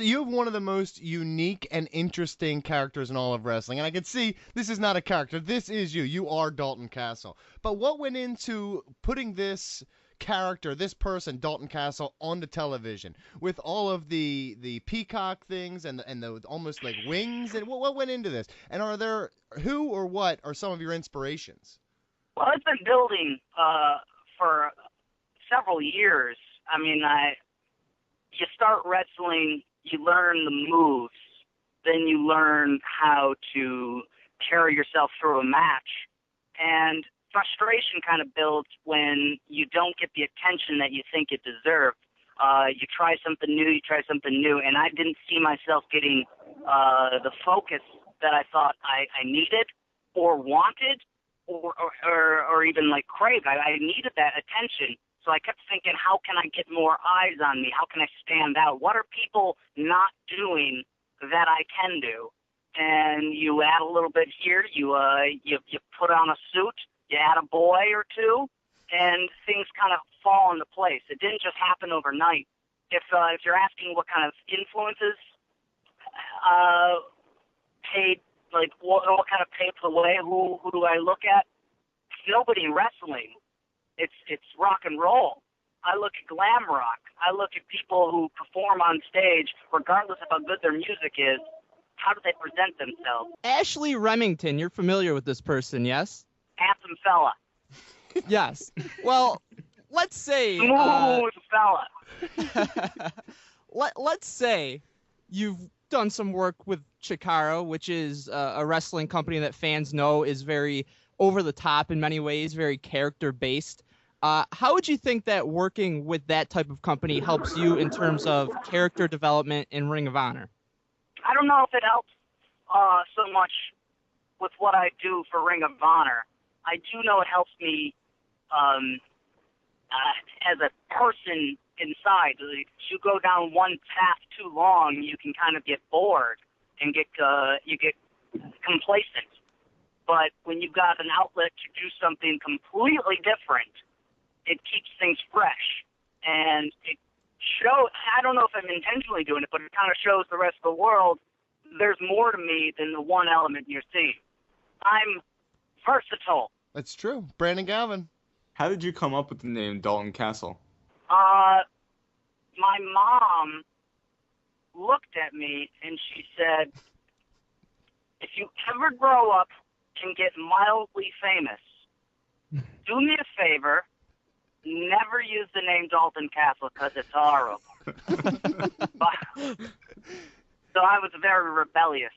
you have one of the most unique and interesting characters in all of wrestling, and I can see this is not a character. This is you. You are Dalton Castle. But what went into putting this character, this person, Dalton Castle, onto television with all of the peacock things and the almost like wings, and what went into this? And are there who or what are some of your inspirations? Well, it's been building for several years. I mean, you start wrestling, you learn the moves, then you learn how to carry yourself through a match, and frustration kind of builds when you don't get the attention that you think you deserve. You try something new, and I didn't see myself getting the focus that I thought I needed or wanted or even like craved. I needed that attention. So I kept thinking, how can I get more eyes on me? How can I stand out? What are people not doing that I can do? And you add a little bit here. You put on a suit. You add a boy or two, and things kind of fall into place. It didn't just happen overnight. If you're asking what kind of influences paid, like what kind of paved the way, who do I look at? Nobody in wrestling. It's rock and roll. I look at glam rock. I look at people who perform on stage, regardless of how good their music is. How do they present themselves? Ashley Remington, you're familiar with this person, yes? Handsome fella. Yes. Well, let's say... Smooth fella. Let's say you've done some work with Chikara, which is a wrestling company that fans know is very over the top in many ways, very character-based. How would you think that working with that type of company helps you in terms of character development in Ring of Honor? I don't know if it helps so much with what I do for Ring of Honor. I do know it helps me as a person inside. If you go down one path too long, you can kind of get bored and get complacent. But when you've got an outlet to do something completely different, it keeps things fresh. And it shows, I don't know if I'm intentionally doing it, but it kind of shows the rest of the world there's more to me than the one element you're seeing. I'm versatile. That's true. Brandon Galvin. How did you come up with the name Dalton Castle? My mom looked at me and she said, if you ever grow up and get mildly famous, do me a favor, never use the name Dalton Castle because it's horrible. So I was very rebellious.